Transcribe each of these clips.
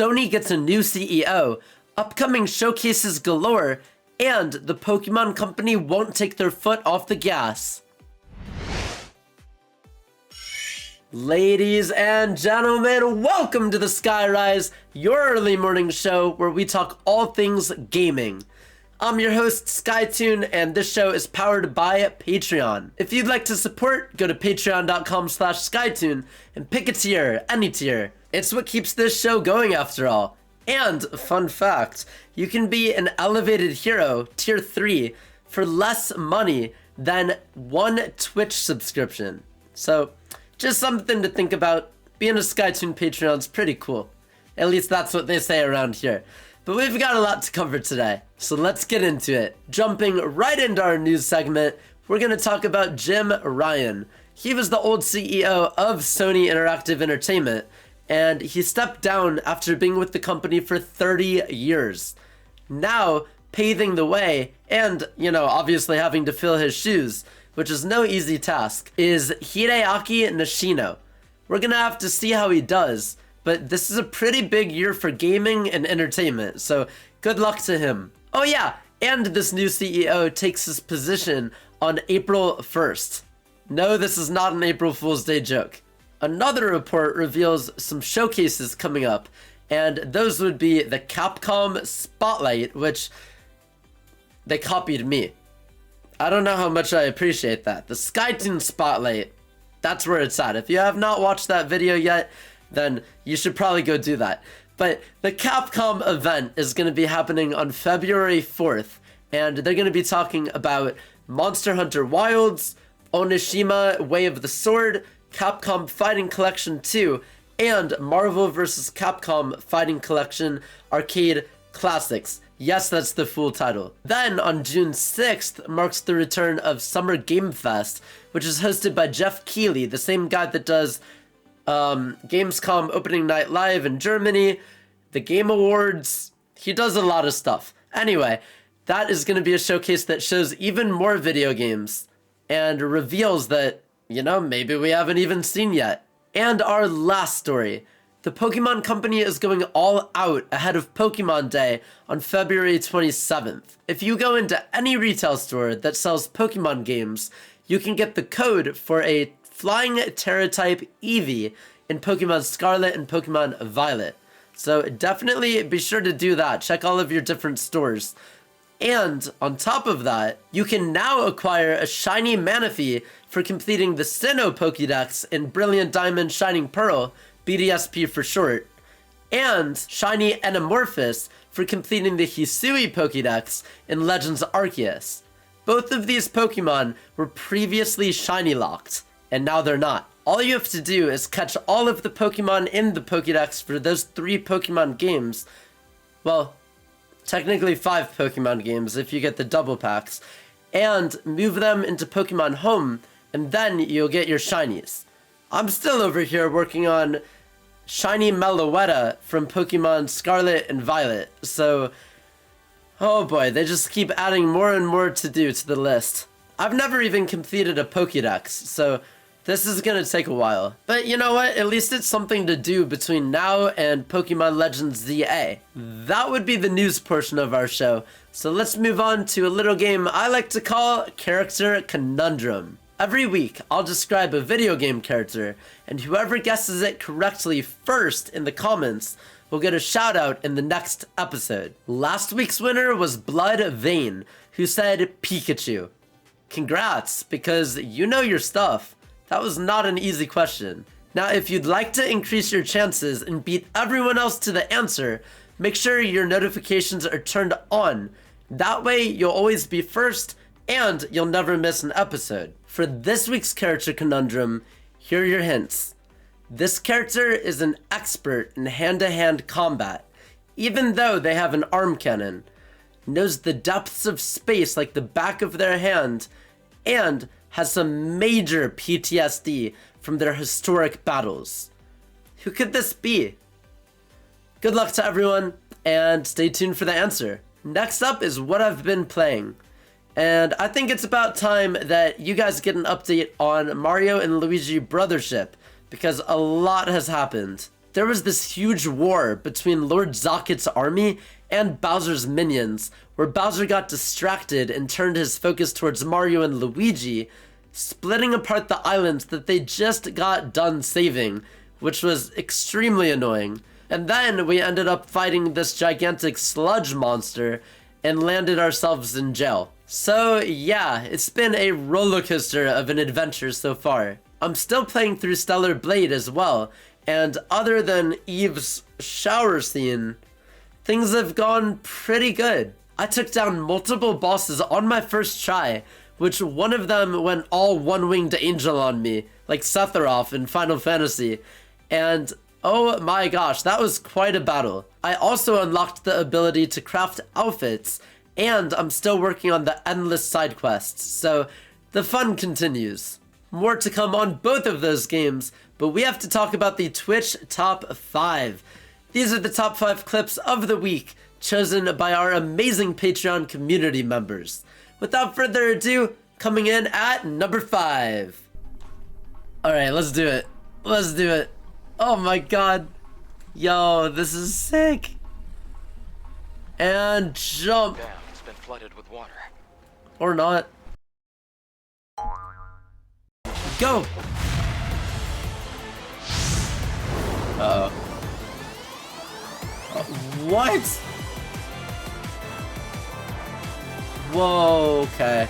Sony gets a new CEO, upcoming showcases galore, and the Pokémon Company won't take their foot off the gas. Ladies and gentlemen, welcome to the Skyrise, your early morning show where we talk all things gaming. I'm your host, SkyTune, and this show is powered by Patreon. If you'd like to support, go to patreon.com/SkyTune and pick a tier, any tier. It's what keeps this show going after all. And, fun fact, you can be an elevated hero, tier 3, for less money than one Twitch subscription. So, just something to think about. Being a SkyTune Patreon's pretty cool. At least that's what they say around here. But we've got a lot to cover today, so let's get into it. Jumping right into our news segment, we're going to talk about Jim Ryan. He was the old CEO of Sony Interactive Entertainment, and he stepped down after being with the company for 30 years. Now, paving the way, and, obviously having to fill his shoes, which is no easy task, is Hideaki Nishino. We're gonna have to see how he does, but this is a pretty big year for gaming and entertainment, so good luck to him. Oh yeah, and this new CEO takes his position on April 1st. No, this is not an April Fool's Day joke. Another report reveals some showcases coming up, and those would be the Capcom Spotlight, which they copied me. I don't know how much I appreciate that. The SkyTune Spotlight, that's where it's at. If you have not watched that video yet, then you should probably go do that. But the Capcom event is going to be happening on February 4th, and they're going to be talking about Monster Hunter Wilds, Onishima Way of the Sword, Capcom Fighting Collection 2, and Marvel vs. Capcom Fighting Collection Arcade Classics. Yes, that's the full title. Then, on June 6th, marks the return of Summer Gamefest, which is hosted by Geoff Keighley, the same guy that does Gamescom Opening Night Live in Germany, the Game Awards. He does a lot of stuff. Anyway, that is going to be a showcase that shows even more video games and reveals that, maybe we haven't even seen yet. And our last story. The Pokémon Company is going all out ahead of Pokémon Day on February 27th. If you go into any retail store that sells Pokémon games, you can get the code for a Flying Terra-type Eevee in Pokémon Scarlet and Pokémon Violet. So definitely be sure to do that. Check all of your different stores. And on top of that, you can now acquire a shiny Manaphy for completing the Sinnoh Pokédex in Brilliant Diamond Shining Pearl, BDSP for short, and shiny Enamorphous for completing the Hisui Pokédex in Legends Arceus. Both of these Pokemon were previously shiny locked, and now they're not. All you have to do is catch all of the Pokemon in the Pokédex for those 3 Pokemon games. Well, technically 5 Pokemon games if you get the double packs, and move them into Pokemon Home, and then you'll get your shinies. I'm still over here working on Shiny Meloetta from Pokemon Scarlet and Violet, so oh boy, they just keep adding more and more to do to the list. I've never even completed a Pokédex, so this is gonna take a while. But you know what, at least it's something to do between now and Pokemon Legends ZA. That would be the news portion of our show, so let's move on to a little game I like to call Character Conundrum. Every week, I'll describe a video game character, and whoever guesses it correctly first in the comments will get a shout out in the next episode. Last week's winner was Blood Vane, who said Pikachu. Congrats, because you know your stuff. That was not an easy question. Now, if you'd like to increase your chances and beat everyone else to the answer, make sure your notifications are turned on. That way, you'll always be first, and you'll never miss an episode. For this week's Character Conundrum, here are your hints. This character is an expert in hand-to-hand combat, even though they have an arm cannon, knows the depths of space like the back of their hand, and has some major PTSD from their historic battles. Who could this be? Good luck to everyone, and stay tuned for the answer. Next up is what I've been playing. And I think it's about time that you guys get an update on Mario and Luigi Brothership, because a lot has happened. there was this huge war between Lord Zocket's army and Bowser's minions, where Bowser got distracted and turned his focus towards Mario and Luigi, splitting apart the islands that they just got done saving, which was extremely annoying. And then we ended up fighting this gigantic sludge monster and landed ourselves in jail. So yeah, it's been a roller coaster of an adventure so far. I'm still playing through Stellar Blade as well, and other than Eve's shower scene, things have gone pretty good. I took down multiple bosses on my first try, which one of them went all one-winged angel on me, like Sephiroth in Final Fantasy, and oh my gosh, that was quite a battle. I also unlocked the ability to craft outfits, and I'm still working on the endless side quests, so the fun continues. More to come on both of those games, but we have to talk about the Twitch Top 5. These are the top 5 clips of the week, chosen by our amazing Patreon community members. Without further ado, coming in at number 5. Alright, let's do it. Let's do it. Oh my god. Yo, this is sick. And jump. Damn, it's been flooded with water. Or not. Go. Uh-oh. What? Whoa, okay.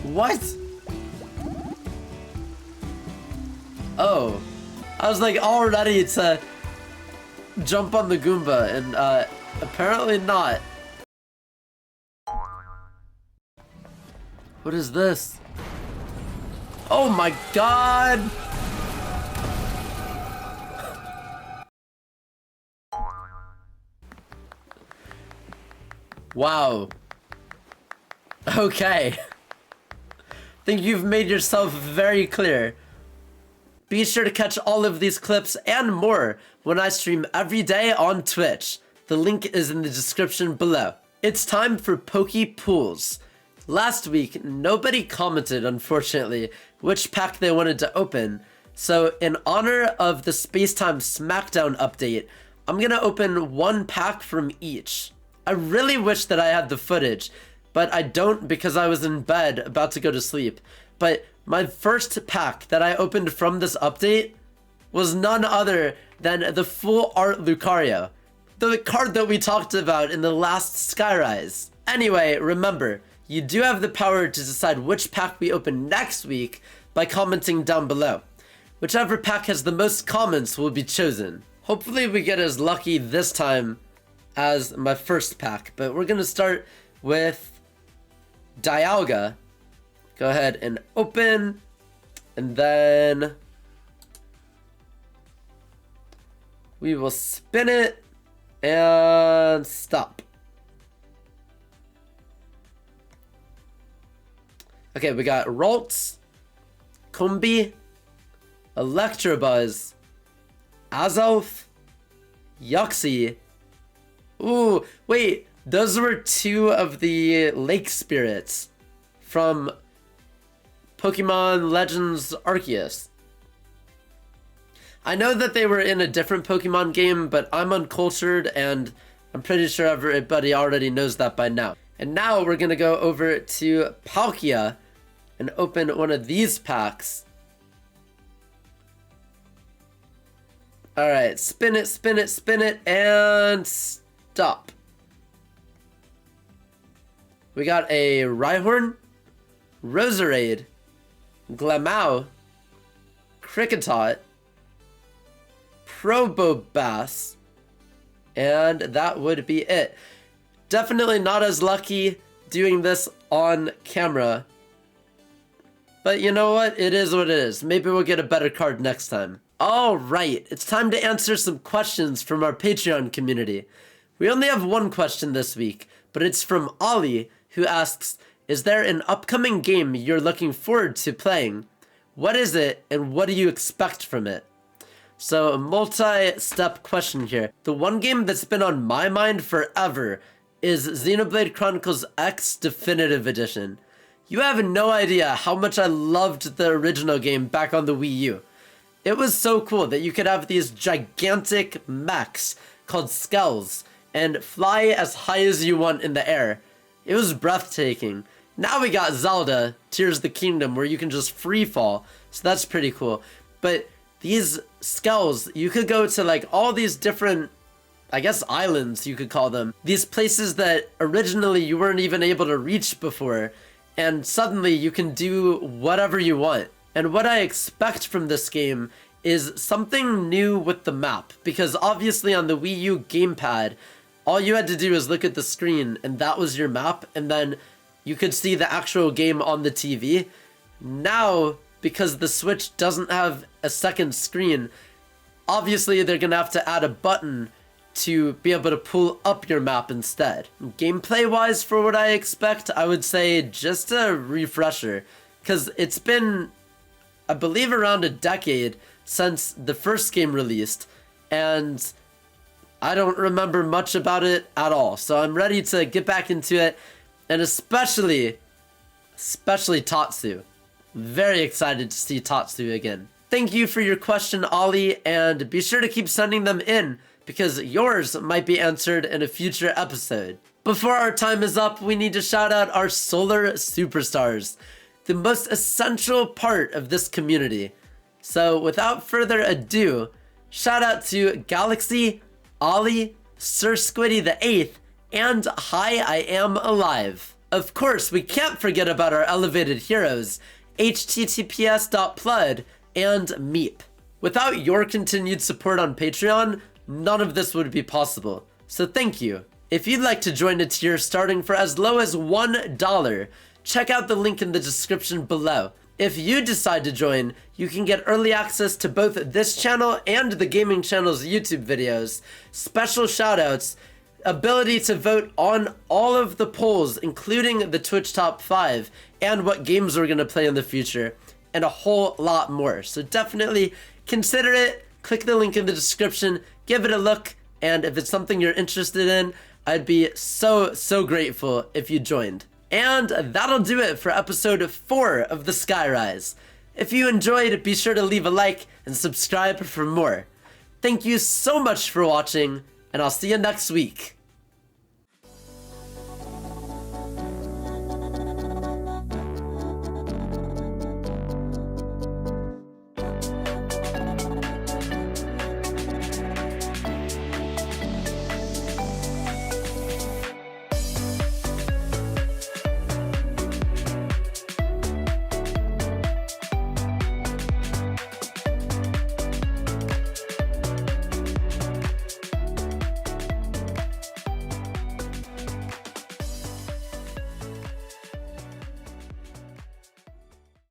What? Oh. I was like all ready to jump on the Goomba, and apparently not. What is this? Oh my god! Wow. Okay. Think you've made yourself very clear. Be sure to catch all of these clips and more when I stream every day on Twitch. The link is in the description below. It's time for Poke Pools. Last week, nobody commented, unfortunately, which pack they wanted to open. So in honor of the Spacetime Smackdown update, I'm gonna open one pack from each. I really wish that I had the footage, but I don't because I was in bed about to go to sleep. But my first pack that I opened from this update was none other than the Full Art Lucario, the card that we talked about in the last Skyrise. Anyway, remember, you do have the power to decide which pack we open next week by commenting down below. Whichever pack has the most comments will be chosen. Hopefully we get as lucky this time as my first pack, but we're gonna start with Dialga. Go ahead and open, and then we will spin it and stop. Okay, we got Ralts, Combee, Electabuzz, Azelf, Yuxie. Ooh, wait, those were two of the lake spirits from Pokemon Legends Arceus. I know that they were in a different Pokemon game, but I'm uncultured and I'm pretty sure everybody already knows that by now. And now we're gonna go over to Palkia and open one of these packs. Alright, spin it, spin it, spin it, and stop. We got a Rhyhorn, Roserade, Glamow, Kricketot, Probobass, and that would be it. Definitely not as lucky doing this on camera, but you know what? It is what it is. Maybe we'll get a better card next time. Alright, it's time to answer some questions from our Patreon community. We only have one question this week, but it's from Ollie, who asks, is there an upcoming game you're looking forward to playing? What is it, and what do you expect from it? So, a multi-step question here. The one game that's been on my mind forever is Xenoblade Chronicles X Definitive Edition. You have no idea how much I loved the original game back on the Wii U. It was so cool that you could have these gigantic mechs called skulls and fly as high as you want in the air. It was breathtaking. Now we got Zelda, Tears of the Kingdom, where you can just free fall, so that's pretty cool. But these skulls, you could go to like all these different, I guess, islands, you could call them. These places that originally you weren't even able to reach before, and suddenly you can do whatever you want. And what I expect from this game is something new with the map, because obviously on the Wii U gamepad, all you had to do is look at the screen and that was your map, and then you could see the actual game on the TV. Now, because the Switch doesn't have a second screen, obviously they're gonna have to add a button to be able to pull up your map instead. Gameplay wise, for what I expect, I would say just a refresher, because it's been, I believe, around a decade since the first game released, and I don't remember much about it at all. So I'm ready to get back into it, and especially Tatsu. Very excited to see Tatsu again. Thank you for your question, Ollie, and be sure to keep sending them in, because yours might be answered in a future episode. Before our time is up, we need to shout out our Solar Superstars, the most essential part of this community. So without further ado, shout out to Galaxy, Ollie, Sir Squiddy the 8th, and Hi I Am Alive. Of course, we can't forget about our elevated heroes, https://plud and Meep. Without your continued support on Patreon, none of this would be possible, so thank you. If you'd like to join a tier starting for as low as $1, check out the link in the description below. If you decide to join, you can get early access to both this channel and the gaming channel's YouTube videos, special shoutouts, ability to vote on all of the polls, including the Twitch Top 5, and what games we're going to play in the future, and a whole lot more. So definitely consider it, click the link in the description, give it a look, and if it's something you're interested in, I'd be so grateful if you joined. And that'll do it for episode 4 of the Skyrise. If you enjoyed, be sure to leave a like and subscribe for more. Thank you so much for watching, and I'll see you next week.